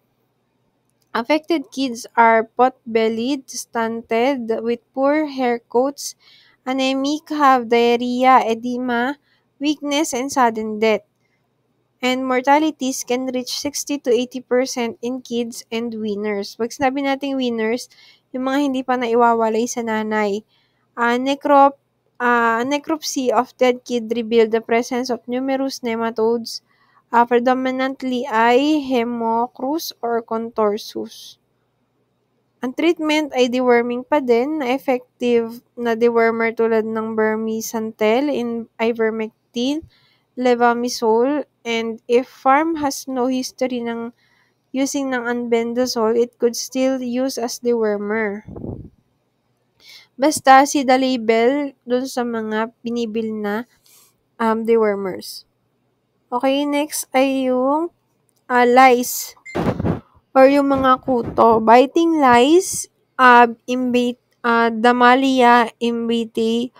Affected kids are pot-bellied, stunted, with poor hair coats, anemic, have diarrhea, edema, weakness, and sudden death. And mortalities can reach 60 to 80% in kids and weaners. Pag sinabi nating weaners, yung mga hindi pa naiwawalay sa nanay. Necropsy of dead kid revealed the presence of numerous nematodes, predominantly ay Haemococcus or Contorsus. Ang treatment ay deworming pa din, na effective na dewormer tulad ng Bermie-Santel, ivermectin, levamisole, and if farm has no history ng using ng albendazole, it could still use as dewormer. Basta see the label dun sa mga binibil na dewormers. Okay, next ay yung lice or yung mga kuto. Biting lice, Damalia imbritae,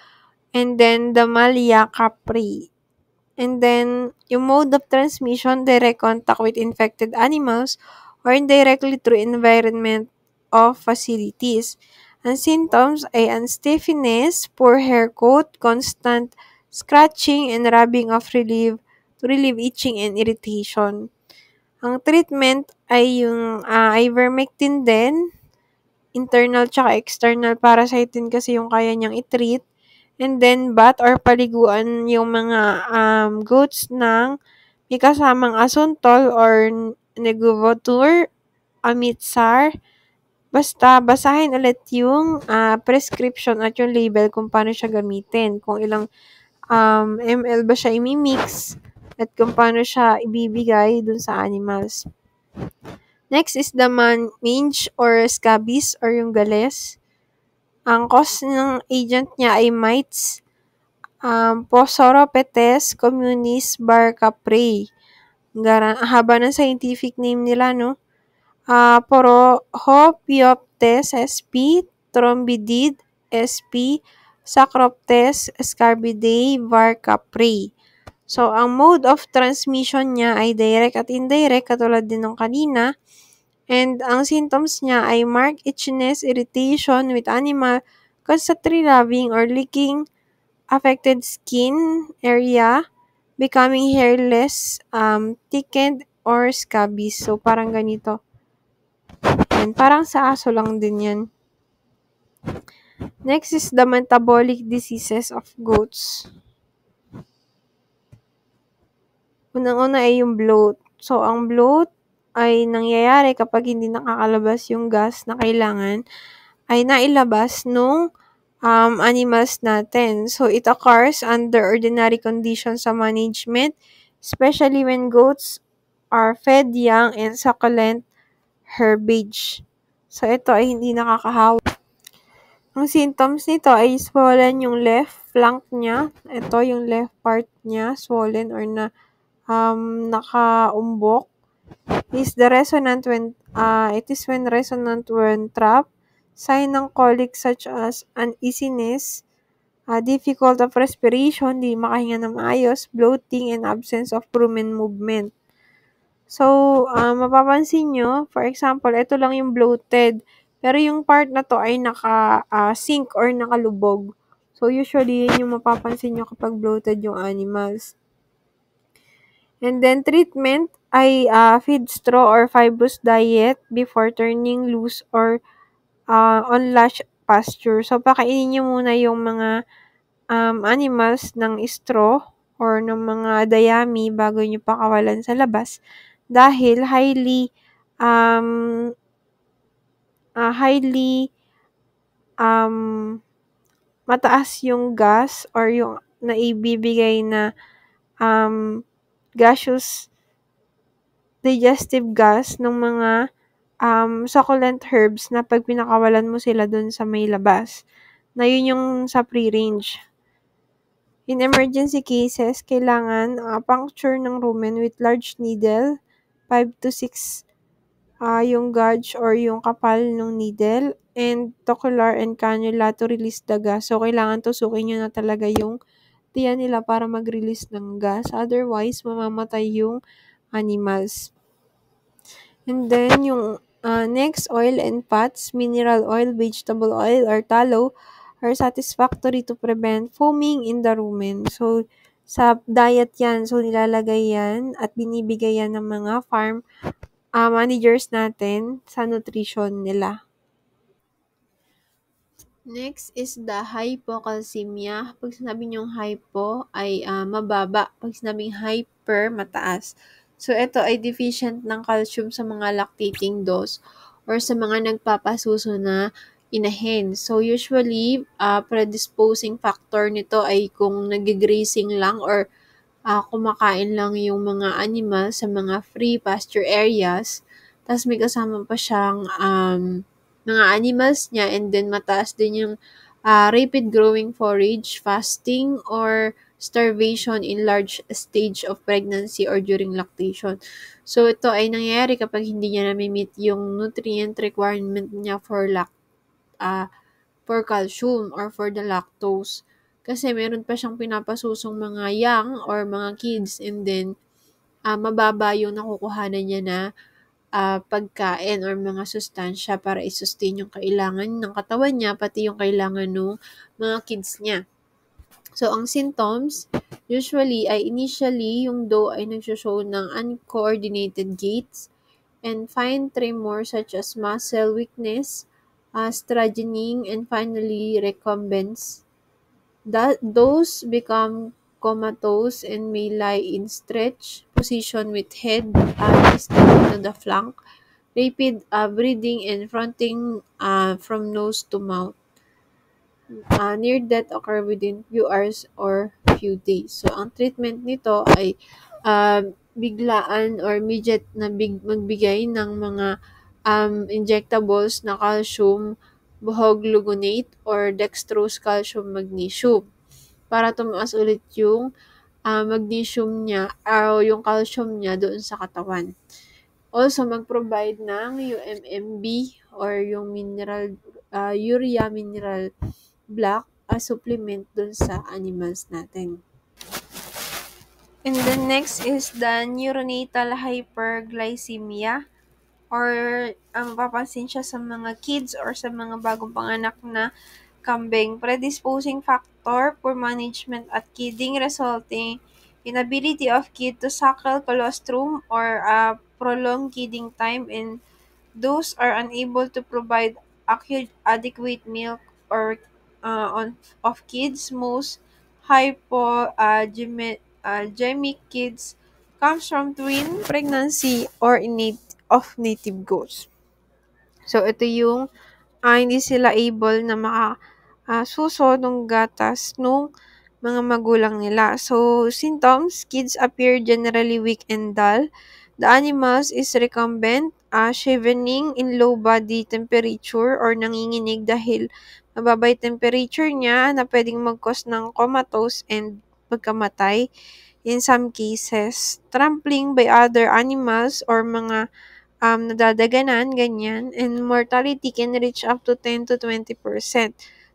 and then Damalia capri. And then, yung mode of transmission, direct contact with infected animals or indirectly through environment of facilities. Ang symptoms ay unstiffness, poor hair coat, constant scratching and rubbing to relieve itching and irritation. Ang treatment ay yung ivermectin din, internal tsaka external parasite din kasi yung kaya niyang i-treat. And then, bath or paliguan yung mga goats ng may kasamang asuntol or negovator, amitsar. Basta, basahin ulit yung prescription at yung label kung paano siya gamitin. Kung ilang ml ba siya imimix at kung paano siya ibibigay dun sa animals. Next is the mange or scabies or yung gales. Ang cause ng agent niya ay mites, Posoroptes communis barcaprei. Haba ng scientific name nila, no? Porohopioptes sp, Trombidid sp, Sacroptes scarbidae varcaprei. So, ang mode of transmission niya ay direct at indirect, katulad din ng kanina. And ang symptoms niya ay marked itchiness, irritation with animal, constantly rubbing or licking affected skin area, becoming hairless, thickened or scabies. So, parang ganito. Yan, parang sa aso lang din yan. Next is the metabolic diseases of goats. Unang-una ay yung bloat. So, ang bloat ay nangyayari kapag hindi nakakalabas yung gas na kailangan ay nailabas nung animals natin. So, it occurs under ordinary conditions sa management, especially when goats are fed young and succulent herbage. So, ito ay hindi nakakahawa. Ang symptoms nito ay swollen yung left flank niya. Ito yung left part niya, swollen or nakaumbok. It is when resonant when trapped. Sign ng colic such as uneasiness, difficult of respiration, di makahinga ng maayos, bloating, and absence of rumen movement. So, mapapansin nyo, for example, ito lang yung bloated. Pero yung part na to ay naka-sink or nakalubog. So, usually, yun yung mapapansin nyo kapag bloated yung animals. And then, treatment ay feed straw or fibrous diet before turning loose or on lush pasture. So, pakainin nyo muna yung mga animals ng straw or ng mga dayami bago nyo pakawalan sa labas dahil highly mataas yung gas or yung naibibigay na gaseous digestive gas ng mga succulent herbs na pag pinakawalan mo sila dun sa may labas. Na yun yung sa pre-range. In emergency cases, kailangan puncture ng rumen with large needle, 5 to 6 yung gauge or yung kapal ng needle, and tucular and cannula to release the gas. So, kailangan tusukin nyo na talaga yung tiyan nila para mag-release ng gas. Otherwise, mamamatay yung animals. And then, yung next, oil and fats, mineral oil, vegetable oil, or tallow are satisfactory to prevent foaming in the rumen. So, sa diet yan. So, nilalagay yan at binibigay yan ng mga farm managers natin sa nutrition nila. Next is the hypocalcemia. Pag sinabi niyong hypo ay mababa. Pag sinabing hyper, mataas. So, ito ay deficient ng calcium sa mga lactating does or sa mga nagpapasuso na inahin. So, usually, predisposing factor nito ay kung nagigrazing lang or kumakain lang yung mga animal sa mga free pasture areas. Tapos may kasama pa siyang mga animals niya and then mataas din yung rapid growing forage, fasting, or starvation in large stage of pregnancy or during lactation. So, ito ay nangyayari kapag hindi niya na-meet yung nutrient requirement niya for calcium or for the lactose. Kasi meron pa siyang pinapasusong mga young or mga kids and then mababa yung nakukuhanan niya na pagkain or mga sustansya para i-sustain yung kailangan ng katawan niya, pati yung kailangan ng mga kids niya. So, ang symptoms, usually ay initially, yung doe ay nagsushow ng uncoordinated gaits and fine tremor such as muscle weakness, stragening, and finally recumbence. Those become comatose and may lie in stretch position with head distant to the flank, rapid breathing and fronting from nose to mouth. Near death occur within few hours or few days. So, ang treatment nito ay biglaan or immediate na magbigay ng mga injectables na calcium buhog gluconate or dextrose calcium magnesium para tumaas ulit yung magnesium niya o yung calcium niya doon sa katawan. Also, mag-provide ng UMMB or yung urea mineral block as supplement doon sa animals natin. And then next is the neonatal hyperglycemia or mapapansin siya sa mga kids or sa mga bagong panganak na kambing. Predisposing factor, poor management at kidding resulting inability of kid to suckle colostrum or prolonged feeding time, and those are unable to provide adequate milk or of kids. Most hypogemic kids comes from twin pregnancy or innate of native goats. So, ito yung hindi sila able na suso nung gatas nung mga magulang nila. So, symptoms, kids appear generally weak and dull. The animals is recumbent, shivering in low body temperature or nanginginig dahil mababa yung temperature niya na pwedeng mag-cause ng comatose and pagkamatay in some cases. Trampling by other animals or mga nadadaganan, ganyan, and mortality can reach up to 10 to 20%.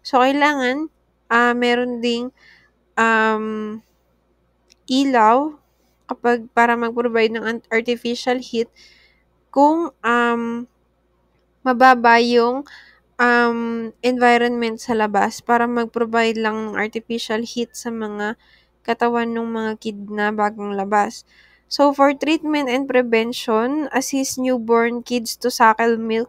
So, kailangan meron ding um, ilaw kapag para mag-provide ng artificial heat kung mababa yung environment sa labas para mag-provide lang ng artificial heat sa mga katawan ng mga kid na bagong labas. So, for treatment and prevention, assist newborn kids to suckle milk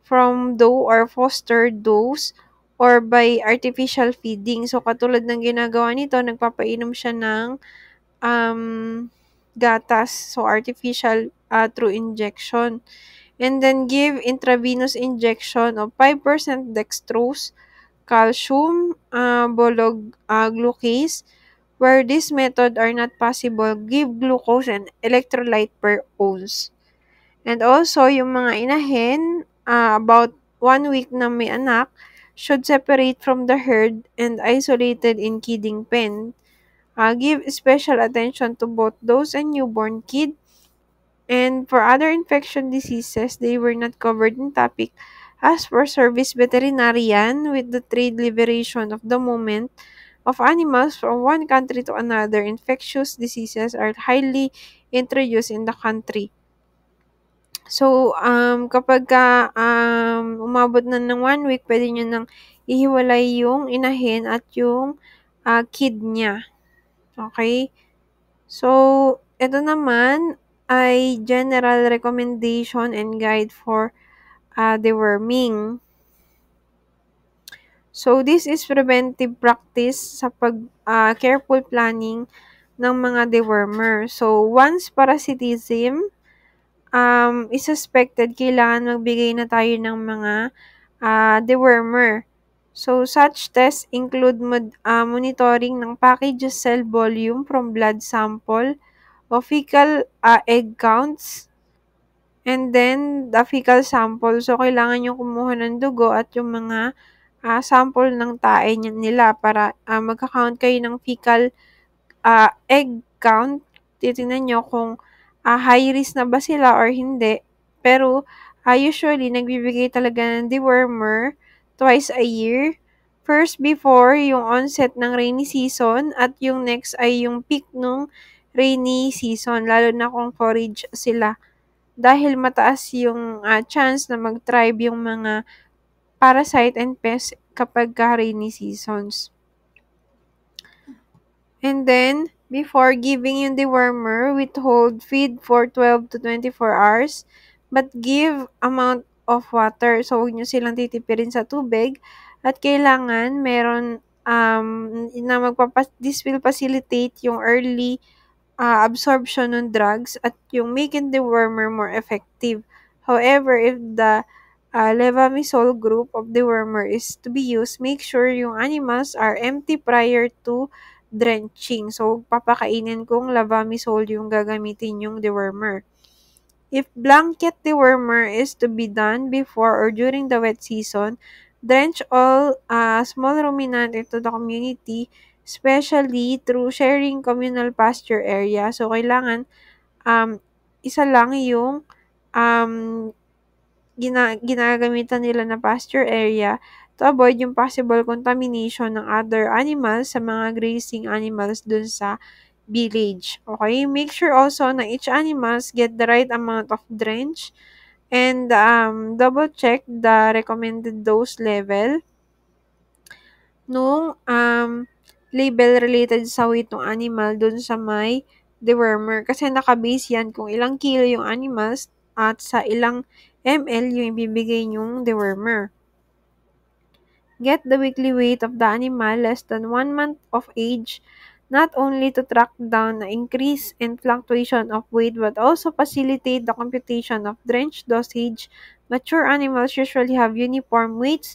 from dough or foster dose or by artificial feeding. So, katulad ng ginagawa nito, nagpapainom siya ng gatas. So, artificial through injection. And then give intravenous injection of 5% dextrose, calcium, bolog glucase. Where this method are not possible, give glucose and electrolyte per ounce. And also, yung mga inahin, about 1 week na may anak, should separate from the herd and isolated in kidding pen. Give special attention to both those and newborn kid. And for other infection diseases, they were not covered in topic. As for service veterinarian, with the trade liberation of the movement of animals from one country to another, infectious diseases are highly introduced in the country. So, kapagka umabot na ng 1 week, pwede niyo nang ihiwalay yung inahin at yung kid niya. Okay? So, ito naman ay general recommendation and guide for deworming. So, this is preventive practice sa careful planning ng mga dewormer. So, once parasitism is suspected, kailangan magbigay na tayo ng mga dewormer. So, such tests include monitoring ng package cell volume from blood sample, o fecal egg counts, and then the fecal sample. So, kailangan yung kumuha ng dugo at yung mga sample ng tae nila para magka-count kayo ng fecal egg count. Titingnan nyo kung high risk na ba sila or hindi. Pero, usually, nagbibigay talaga ng dewormer twice a year. First, before yung onset ng rainy season, at yung next ay yung peak nung rainy season, lalo na kung forage sila. Dahil mataas yung chance na mag-thrive yung mga parasite and pests kapag rainy seasons. And then, before giving yung dewormer, withhold feed for 12 to 24 hours, but give amount of water. So, huwag nyo silang titipirin sa tubig. At kailangan meron this will facilitate yung early absorption ng drugs at yung making the dewormer more effective. However, if the levamisole group of dewormer is to be used, make sure yung animals are empty prior to drenching. So, papakainin kung levamisole yung gagamitin yung dewormer. If blanket dewormer is to be done before or during the wet season, drench all small ruminant into the community, especially through sharing communal pasture area. So, kailangan isa lang yung ginagamitan nila na pasture area to avoid yung possible contamination ng other animals sa mga grazing animals dun sa village. Okay? Make sure also na each animals get the right amount of drench and double check the recommended dose level nung label related sa weight ng animal dun sa may dewormer. Kasi nakabase yan kung ilang kilo yung animals at sa ilang ml yung ibibigay yung dewormer. Get the weekly weight of the animal less than 1 month of age, not only to track down the increase and fluctuation of weight but also facilitate the computation of drench dosage. Mature animals usually have uniform weights